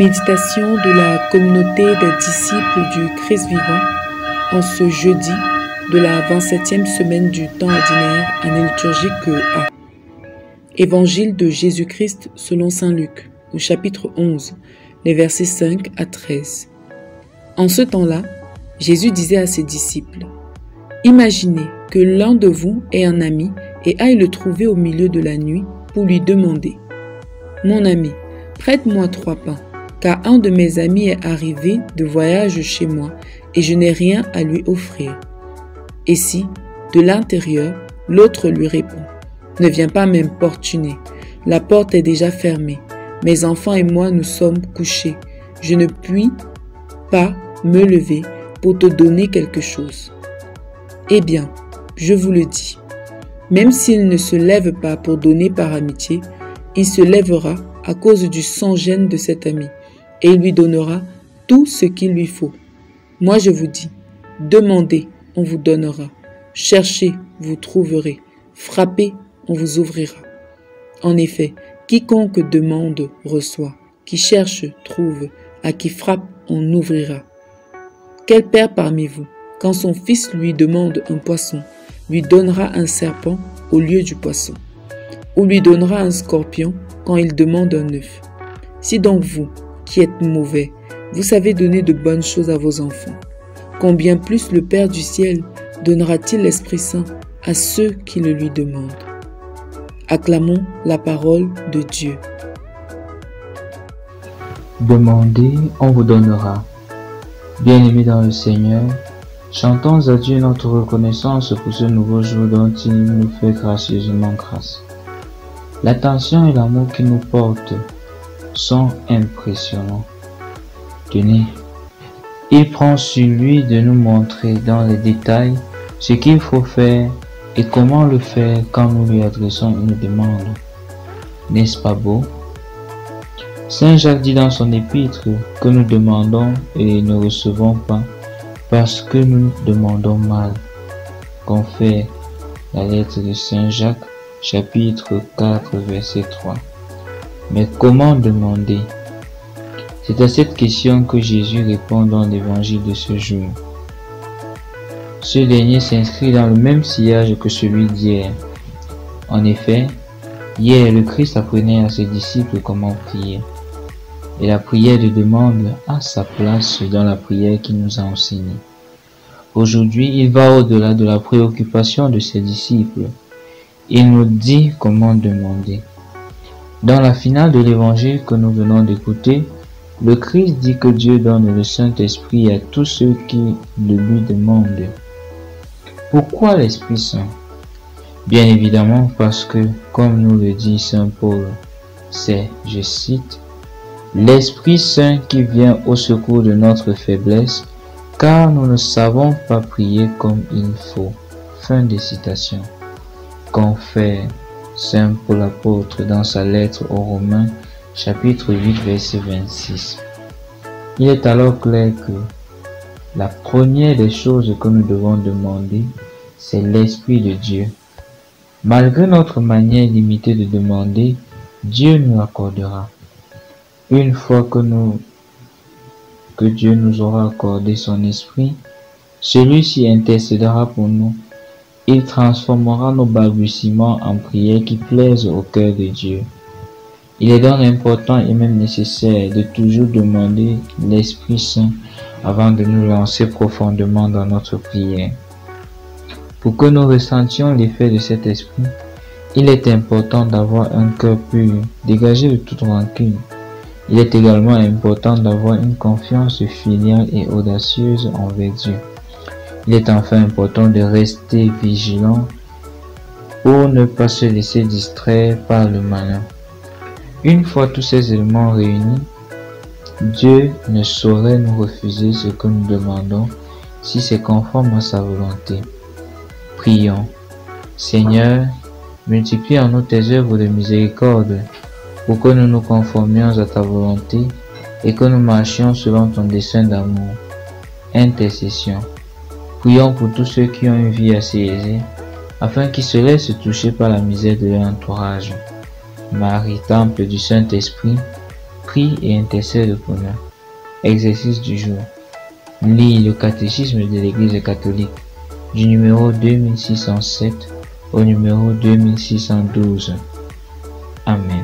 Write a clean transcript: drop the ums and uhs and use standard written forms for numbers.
Méditation de la communauté des disciples du Christ vivant en ce jeudi de la 27e semaine du temps ordinaire, année liturgique A. Évangile de Jésus-Christ selon saint Luc, au chapitre 11, les versets 5 à 13. En ce temps-là, Jésus disait à ses disciples : « Imaginez que l'un de vous ait un ami et aille le trouver au milieu de la nuit pour lui demander : « Mon ami, prête-moi 3 pains, car un de mes amis est arrivé de voyage chez moi et je n'ai rien à lui offrir. » Et si, de l'intérieur, l'autre lui répond : « Ne viens pas m'importuner, la porte est déjà fermée, mes enfants et moi nous sommes couchés, je ne puis pas me lever pour te donner quelque chose. » Eh bien, je vous le dis, même s'il ne se lève pas pour donner par amitié, il se lèvera à cause du sans-gêne de cet ami, et il lui donnera tout ce qu'il lui faut. Moi je vous dis, demandez, on vous donnera. Cherchez, vous trouverez. Frappez, on vous ouvrira. En effet, quiconque demande reçoit, qui cherche trouve, à qui frappe on ouvrira. Quel père parmi vous, quand son fils lui demande un poisson, lui donnera un serpent au lieu du poisson, ou lui donnera un scorpion quand il demande un œuf? Si donc vous, qui êtes mauvais, vous savez donner de bonnes choses à vos enfants, combien plus le Père du ciel donnera-t-il l'Esprit Saint à ceux qui le lui demandent? Acclamons la parole de Dieu. Demandez, on vous donnera. Bien-aimés dans le Seigneur, chantons à Dieu notre reconnaissance pour ce nouveau jour dont il nous fait gracieusement grâce. L'attention et l'amour qu'il nous porte sont impressionnants. Tenez, il prend sur lui de nous montrer dans les détails ce qu'il faut faire et comment le faire quand nous lui adressons une demande. N'est-ce pas beau? Saint Jacques dit dans son épître que nous demandons et ne recevons pas parce que nous demandons mal. Confère la lettre de Saint Jacques, chapitre 4, verset 3. Mais comment demander? C'est à cette question que Jésus répond dans l'évangile de ce jour. Ce dernier s'inscrit dans le même sillage que celui d'hier. En effet, hier le Christ apprenait à ses disciples comment prier. Et la prière de demande a sa place dans la prière qu'il nous a enseignée. Aujourd'hui, il va au-delà de la préoccupation de ses disciples. Il nous dit comment demander. Dans la finale de l'évangile que nous venons d'écouter, le Christ dit que Dieu donne le Saint-Esprit à tous ceux qui le lui demandent. Pourquoi l'Esprit Saint? Bien évidemment parce que, comme nous le dit Saint Paul, c'est, je cite, « l'Esprit Saint qui vient au secours de notre faiblesse, car nous ne savons pas prier comme il faut. » Fin de citation. Confère Saint Paul apôtre dans sa lettre aux Romains, chapitre 8, verset 26. Il est alors clair que la première des choses que nous devons demander, c'est l'Esprit de Dieu. Malgré notre manière limitée de demander, Dieu nous l'accordera. Une fois que Dieu nous aura accordé son Esprit, celui-ci intercédera pour nous. Il transformera nos balbutiements en prières qui plaisent au cœur de Dieu. Il est donc important et même nécessaire de toujours demander l'Esprit Saint avant de nous lancer profondément dans notre prière. Pour que nous ressentions l'effet de cet esprit, il est important d'avoir un cœur pur, dégagé de toute rancune. Il est également important d'avoir une confiance filiale et audacieuse envers Dieu. Il est enfin important de rester vigilant pour ne pas se laisser distraire par le malin. Une fois tous ces éléments réunis, Dieu ne saurait nous refuser ce que nous demandons si c'est conforme à sa volonté. Prions. Seigneur, multiplie en nous tes œuvres de miséricorde pour que nous nous conformions à ta volonté et que nous marchions selon ton dessein d'amour. Intercession. Prions pour tous ceux qui ont une vie assez aisée, afin qu'ils se laissent toucher par la misère de leur entourage. Marie, temple du Saint-Esprit, Prie et intercède pour nous. Exercice du jour. Lis le catéchisme de l'Église catholique du numéro 2607 au numéro 2612. Amen.